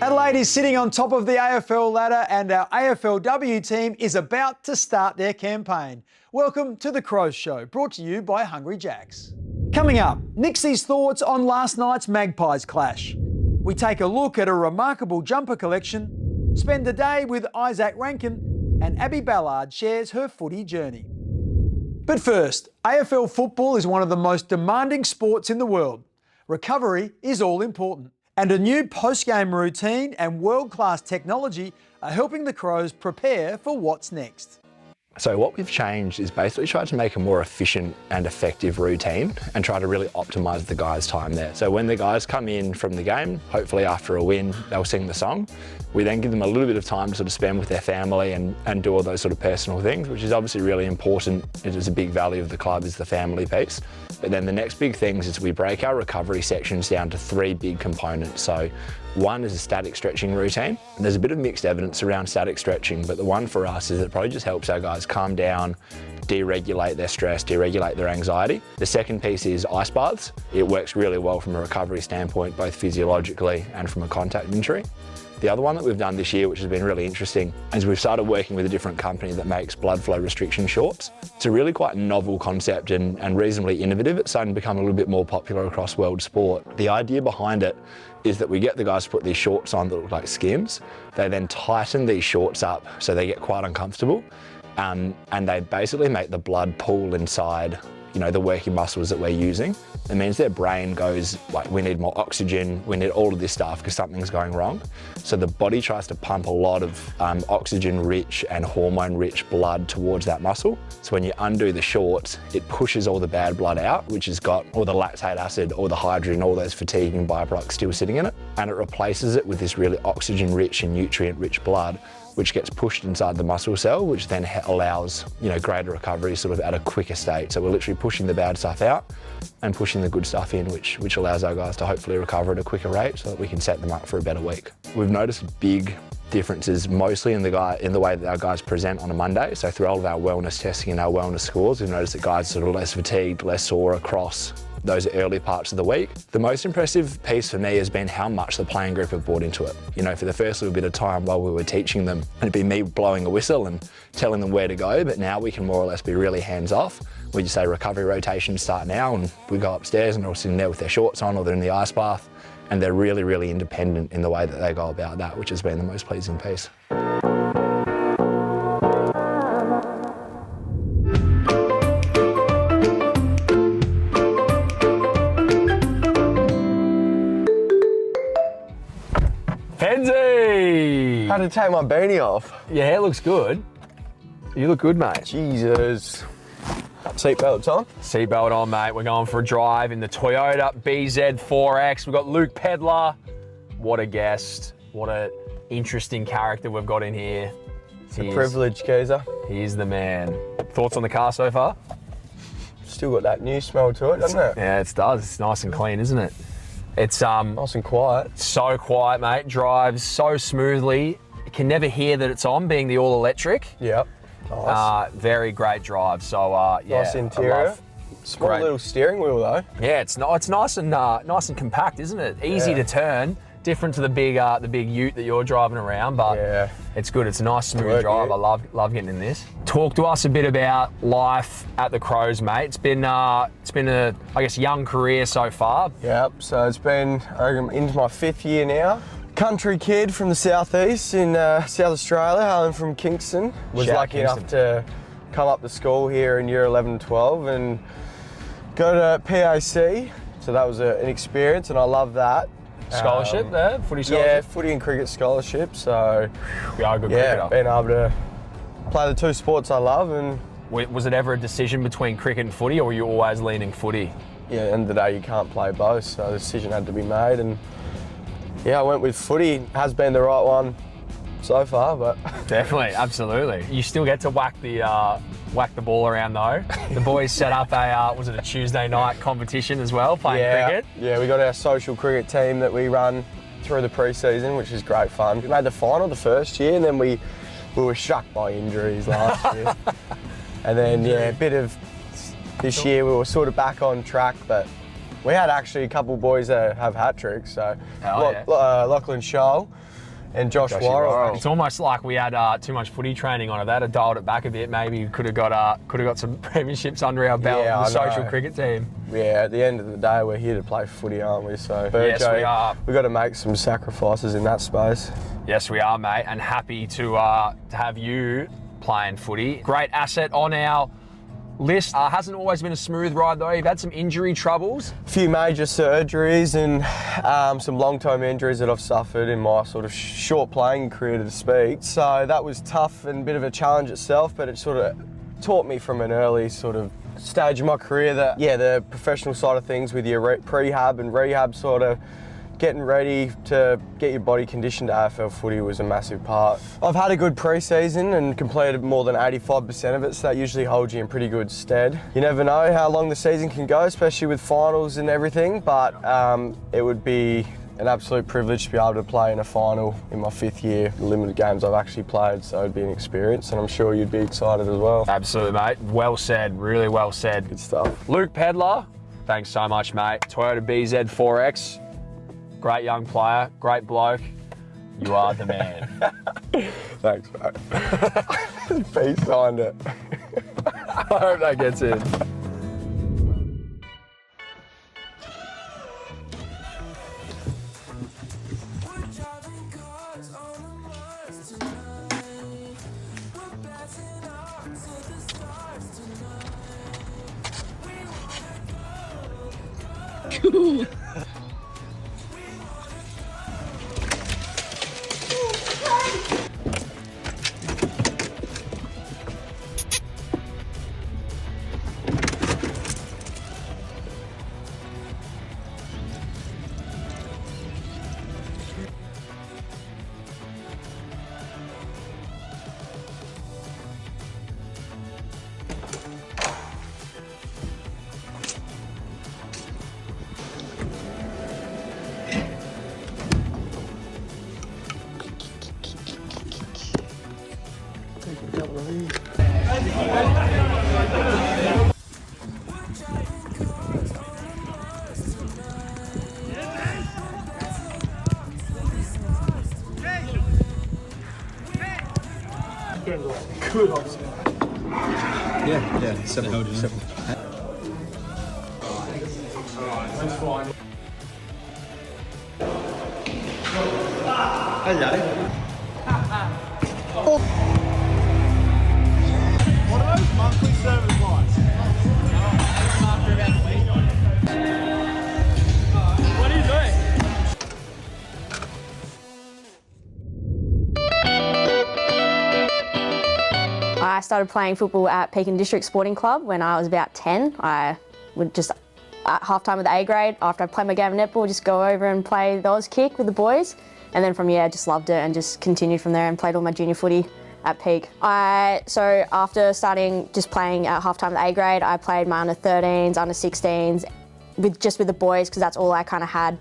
Adelaide is sitting on top of the AFL ladder and our AFLW team is about to start their campaign. Welcome to The Crows Show, brought to you by Hungry Jacks. Coming up, Nixie's thoughts on last night's Magpies clash. We take a look at a remarkable jumper collection, spend a day with Isaac Rankin, and Abby Ballard shares her footy journey. But first, AFL football is one of the most demanding sports in the world. Recovery is all important. And a new post-game routine and world-class technology are helping the Crows prepare for what's next. So what we've changed is basically tried to make a more efficient and effective routine and try to really optimise the guys' time there. So when the guys come in from the game, hopefully after a win, they'll sing the song. We then give them a little bit of time to sort of spend with their family and do all those sort of personal things, which is obviously really important. It is a big value of the club, is the family piece. But then the next big things is we break our recovery sections down to 3 big components. So one is a static stretching routine. And there's a bit of mixed evidence around static stretching, but the one for us is it probably just helps our guys calm down, deregulate their stress, deregulate their anxiety. The second piece is ice baths. It works really well from a recovery standpoint, both physiologically and from a contact injury. The other one that we've done this year, which has been really interesting, is we've started working with a different company that makes blood flow restriction shorts. It's a really quite novel concept and reasonably innovative. It's starting to become a little bit more popular across world sport. The idea behind it is that we get the guys to put these shorts on that look like skims. They then tighten these shorts up so they get quite uncomfortable. And they basically make the blood pool inside, you know, the working muscles that we're using. It means their brain goes, like, we need more oxygen, we need all of this stuff because something's going wrong. So the body tries to pump a lot of oxygen-rich and hormone-rich blood towards that muscle. So when you undo the shorts, it pushes all the bad blood out, which has got all the lactate acid, all the hydrogen, all those fatiguing byproducts still sitting in it. And it replaces it with this really oxygen-rich and nutrient-rich blood, which gets pushed inside the muscle cell, which then allows, you know, greater recovery sort of at a quicker state. So we're literally pushing the bad stuff out and pushing the good stuff in, which allows our guys to hopefully recover at a quicker rate so that we can set them up for a better week. We've noticed big differences mostly in the way that our guys present on a Monday. So through all of our wellness testing and our wellness scores, we've noticed that guys are sort of less fatigued, less sore across those early parts of the week. The most impressive piece for me has been how much the playing group have bought into it. You know, for the first little bit of time while we were teaching them, it'd be me blowing a whistle and telling them where to go, but now we can more or less be really hands off. We just say recovery rotations start now, and we go upstairs and they're all sitting there with their shorts on or they're in the ice bath, and they're really, really independent in the way that they go about that, which has been the most pleasing piece. Fenzi! Had to take my beanie off. Your hair looks good. You look good, mate. Jesus. Seatbelt's on. Seatbelt on, mate. We're going for a drive in the Toyota BZ4X. We've got Luke Peddler. What a guest. What a interesting character we've got in here. It's a privilege, Geezer. He's the man. Thoughts on the car so far? Still got that new smell to it, doesn't it? Yeah, it does. It's nice and clean, isn't it? It's nice and quiet. So quiet, mate. Drives so smoothly. You can never hear that it's on, being the all-electric. Yep. Nice. Very great drive. So yeah, nice interior. Small little steering wheel though. Yeah, it's nice and compact, isn't it? Easy to turn. Different to the big ute that you're driving around, but yeah, it's good. It's a nice smooth drive. I love getting in this. Talk to us a bit about life at the Crows, mate. It's been a, I guess, young career so far. Yep. So it's been into my 5th year now. country kid from the southeast in South Australia, hailing from Kingston. Was Shout out lucky enough Kingston. to come up to school here in year 11 and 12 and go to PAC. So that was an experience, and I love that. Scholarship there? Footy Yeah, scholarship? footy and cricket scholarship. So We are a good yeah, cricketer. being able to play the two sports I love, and Was it ever a decision between cricket and footy, or were you always leaning footy? yeah, at the end of the day you can't play both, so the decision had to be made, and yeah, I went with footy. Has been the right one so far, but Definitely, absolutely. You still get to whack the ball around though. The boys set up was it a Tuesday night competition as well, playing cricket? Yeah, we got our social cricket team that we run through the pre-season, which is great fun. We made the final the first year, and then we were struck by injuries last year. And then, yeah, a bit of this year we were sort of back on track, but we had actually a couple of boys that have hat-tricks. So Lachlan Scholl and Josh Worrell. It's almost like we had too much footy training on it. That had dialed it back a bit. Maybe could have got some premierships under our belt. Yeah, with the I know. social cricket team. Yeah, at the end of the day, we're here to play footy, aren't we? So, Yes, we are. We've got to make some sacrifices in that space. Yes, we are, mate, and happy to have you playing footy. Great asset on our list. Hasn't always been a smooth ride though. You've had some injury troubles. A few major surgeries and some long-term injuries that I've suffered in my sort of short playing career, to speak. So that was tough and a bit of a challenge itself, but it sort of taught me from an early sort of stage of my career that, yeah, the professional side of things with your prehab and rehab, sort of getting ready to get your body conditioned to AFL footy was a massive part. I've had a good pre-season and completed more than 85% of it, so that usually holds you in pretty good stead. You never know how long the season can go, especially with finals and everything, but it would be an absolute privilege to be able to play in a final in my 5th year. The limited games I've actually played, so it'd be an experience, and I'm sure you'd be excited as well. Absolutely, mate. Well said. Really well said. Good stuff. Luke Peddler, thanks so much, mate. Toyota BZ4X. Great young player, great bloke. You are the man. Thanks, mate. B signed it. I hope that gets in. Yeah, 7. I started playing football at Pekin District Sporting Club when I was about 10. I would just, at half-time with the A grade, after I played my game of netball, just go over and play the Oz kick with the boys. And then from, I just loved it and just continued from there and played all my junior footy at Peak. So after starting just playing at half-time with the A grade, I played my under-13s, under-16s, with the boys, because that's all I kind of had.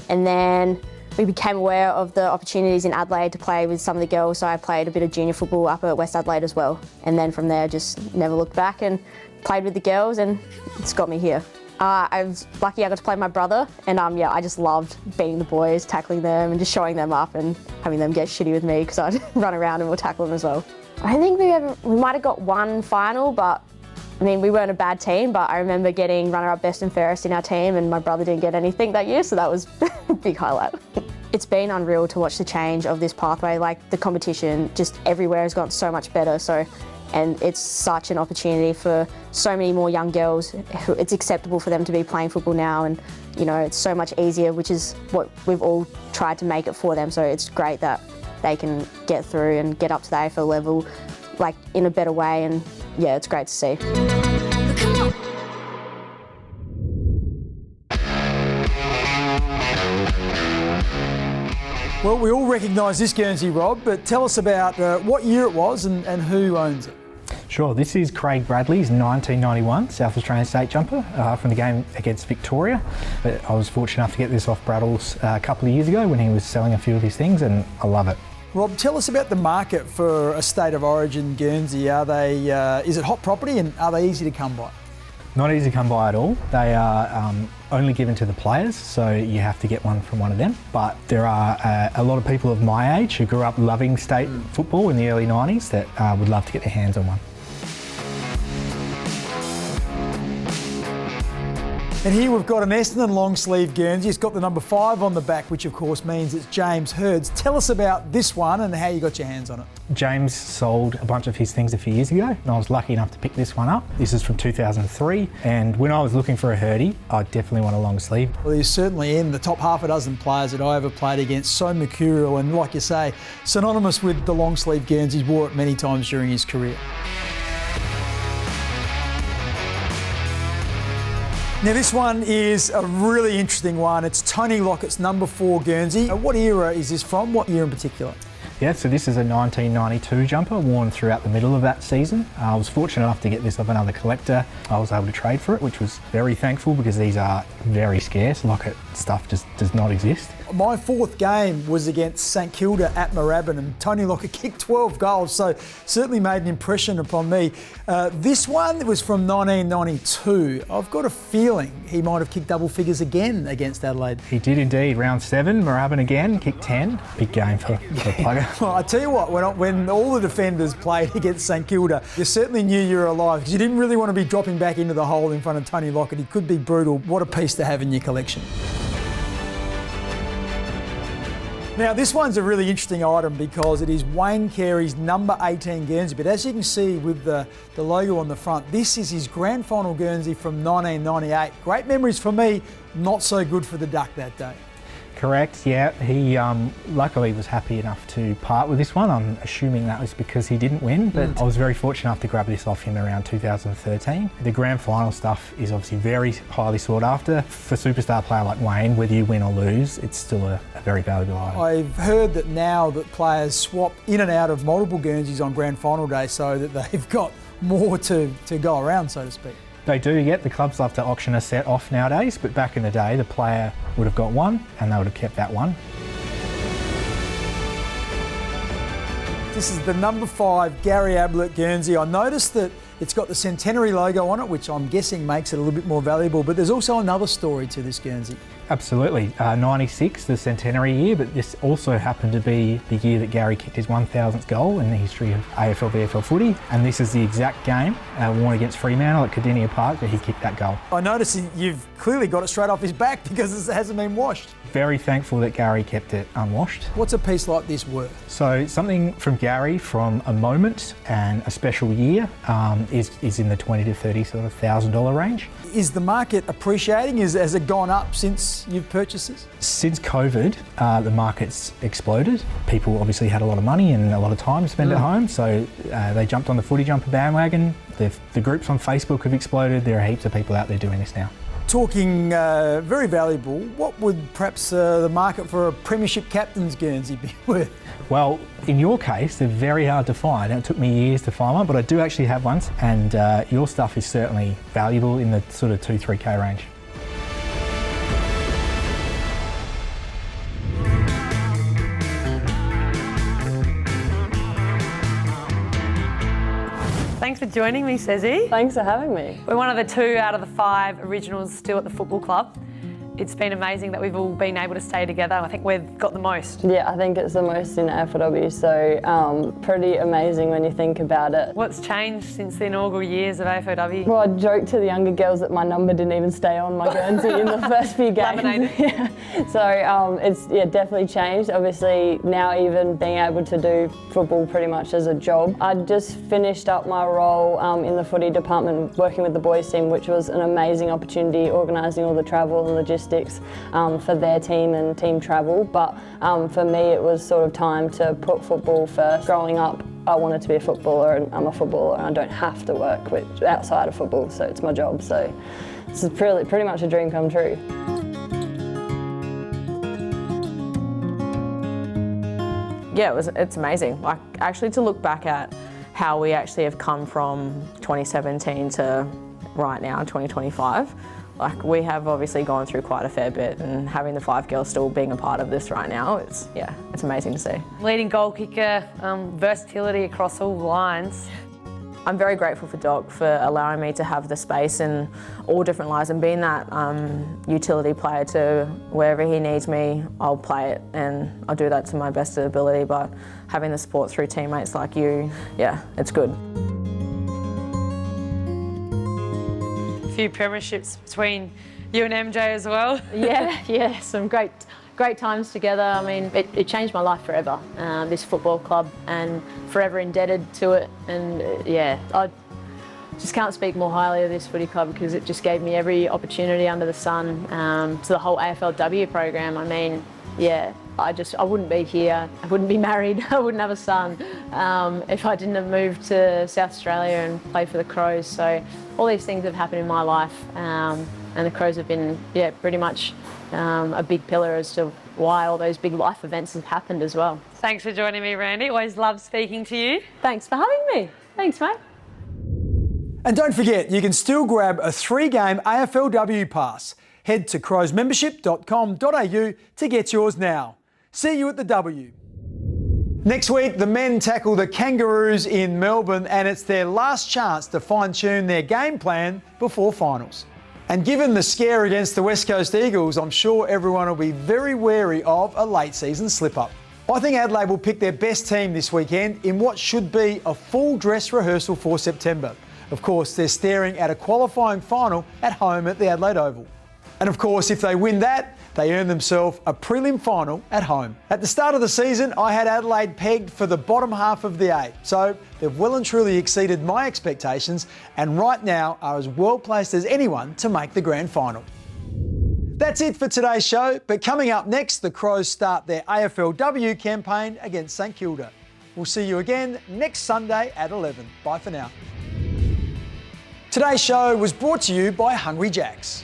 And then we became aware of the opportunities in Adelaide to play with some of the girls, so I played a bit of junior football up at West Adelaide as well. And then from there, just never looked back and played with the girls, and it's got me here. I was lucky I got to play with my brother, and I just loved beating the boys, tackling them, and just showing them up and having them get shitty with me because I'd run around and we'll tackle them as well. I think we might have got one final, but I mean, we weren't a bad team, but I remember getting runner-up best and fairest in our team, and my brother didn't get anything that year, so that was a big highlight. It's been unreal to watch the change of this pathway. Like the competition just everywhere has gotten so much better. And it's such an opportunity for so many more young girls. It's acceptable for them to be playing football now, and you know, it's so much easier, which is what we've all tried to make it for them. So it's great that they can get through and get up to the AFL level, like in a better way. And yeah, it's great to see. Well, we all recognise this Guernsey, Rob, but tell us about what year it was and who owns it. Sure, this is Craig Bradley's 1991 South Australian State jumper from the game against Victoria. But I was fortunate enough to get this off Braddles a couple of years ago when he was selling a few of his things, and I love it. Rob, tell us about the market for a State of Origin Guernsey. Are they? Is it hot property, and are they easy to come by? Not easy to come by at all. They are only given to the players, so you have to get one from one of them. But there are a lot of people of my age who grew up loving state football in the early 90s that would love to get their hands on one. And here we've got an Essendon long sleeve Guernsey. It's got the number 5 on the back, which of course means it's James Hurd's. Tell us about this one and how you got your hands on it. James sold a bunch of his things a few years ago, and I was lucky enough to pick this one up. This is from 2003, and when I was looking for a Hurdy, I definitely want a long sleeve. Well, he's certainly in the top half a dozen players that I ever played against. So mercurial and, like you say, synonymous with the long sleeve Guernsey. He's wore it many times during his career. Now this one is a really interesting one. It's Tony Lockett's number 4 Guernsey. What era is this from? What year in particular? Yeah, so this is a 1992 jumper worn throughout the middle of that season. I was fortunate enough to get this off another collector. I was able to trade for it, which was very thankful because these are very scarce. Lockett stuff just does not exist. My 4th game was against St Kilda at Moorabbin, and Tony Lockett kicked 12 goals, so certainly made an impression upon me. This one was from 1992. I've got a feeling he might have kicked double figures again against Adelaide. He did indeed. Round 7, Moorabbin again, kicked 10. Big game for the plugger. Well, I tell you what, when all the defenders played against St Kilda, you certainly knew you were alive because you didn't really want to be dropping back into the hole in front of Tony Lockett. He could be brutal. What a piece to have in your collection. Now, this one's a really interesting item because it is Wayne Carey's number 18 Guernsey, but as you can see with the logo on the front, this is his grand final Guernsey from 1998. Great memories for me, not so good for the Duck that day. Correct, yeah. He luckily was happy enough to part with this one. I'm assuming that was because he didn't win, but I was very fortunate enough to grab this off him around 2013. The grand final stuff is obviously very highly sought after. For a superstar player like Wayne, whether you win or lose, it's still a very valuable item. I've heard that now that players swap in and out of multiple Guernseys on grand final day so that they've got more to go around, so to speak. They do, yeah. The clubs love to auction a set off nowadays, but back in the day, the player would have got one and they would have kept that one. This is the number 5 Gary Ablett Guernsey. I noticed that it's got the centenary logo on it, which I'm guessing makes it a little bit more valuable, but there's also another story to this Guernsey. Absolutely. 96, the centenary year, but this also happened to be the year that Gary kicked his 1000th goal in the history of AFL-VFL footy, and this is the exact game worn against Fremantle at Cardinia Park that he kicked that goal. I noticed you've clearly got it straight off his back because it hasn't been washed. Very thankful that Gary kept it unwashed. What's a piece like this worth? So something from Gary from a moment and a special year is in the $20 to $30 sort of $1,000 range. Is the market appreciating? Has it gone up since you've purchased this? Since COVID, the market's exploded. People obviously had a lot of money and a lot of time to spend at home, so they jumped on the footy jumper bandwagon. The groups on Facebook have exploded. There are heaps of people out there doing this now. Talking very valuable, what would perhaps the market for a premiership captain's Guernsey be worth? Well, in your case, they're very hard to find. It took me years to find one, but I do actually have one, and your stuff is certainly valuable in the sort of 2-3K range. Thanks for joining me, Sezzy. Thanks for having me. We're one of the 2 out of the 5 originals still at the football club. It's been amazing that we've all been able to stay together. I think we've got the most. Yeah, I think it's the most in AFLW, so pretty amazing when you think about it. What's changed since the inaugural years of AFLW? Well, I joked to the younger girls that my number didn't even stay on my Guernsey in the first few games. Yeah. So it's definitely changed. Obviously now even being able to do football pretty much as a job. I just finished up my role in the footy department working with the boys team, which was an amazing opportunity, organising all the travel and logistics for their team and team travel. But for me it was sort of time to put football first. Growing up I wanted to be a footballer and I'm a footballer and I don't have to work outside of football, so it's my job. So this is pretty much a dream come true. Yeah, it's amazing. Like, actually to look back at how we actually have come from 2017 to right now, 2025, like we have obviously gone through quite a fair bit, and having the 5 girls still being a part of this right now, it's amazing to see. Leading goal kicker, versatility across all lines. I'm very grateful for Doc for allowing me to have the space in all different lines and being that utility player to wherever he needs me, I'll play it and I'll do that to my best ability, but having the support through teammates like you, it's good. A few premierships between you and MJ as well. Yeah, some great times together. I mean, it changed my life forever, this football club, and forever indebted to it. And I just can't speak more highly of this footy club because it just gave me every opportunity under the sun, to the whole AFLW program. I mean, I wouldn't be here, I wouldn't be married, I wouldn't have a son if I didn't have moved to South Australia and played for the Crows. So all these things have happened in my life, and the Crows have been pretty much a big pillar as to why all those big life events have happened as well. Thanks for joining me, Randy. Always love speaking to you. Thanks for having me. Thanks, mate. And don't forget, you can still grab a 3-game AFLW pass. Head to crowsmembership.com.au to get yours now. See you at the W. Next week, the men tackle the Kangaroos in Melbourne, and it's their last chance to fine-tune their game plan before finals. And given the scare against the West Coast Eagles, I'm sure everyone will be very wary of a late season slip-up. I think Adelaide will pick their best team this weekend in what should be a full dress rehearsal for September. Of course, they're staring at a qualifying final at home at the Adelaide Oval. And of course, if they win that, they earn themselves a prelim final at home. At the start of the season, I had Adelaide pegged for the bottom half of the 8, so they've well and truly exceeded my expectations and right now are as well placed as anyone to make the grand final. That's it for today's show, but coming up next, the Crows start their AFLW campaign against St Kilda. We'll see you again next Sunday at 11. Bye for now. Today's show was brought to you by Hungry Jacks.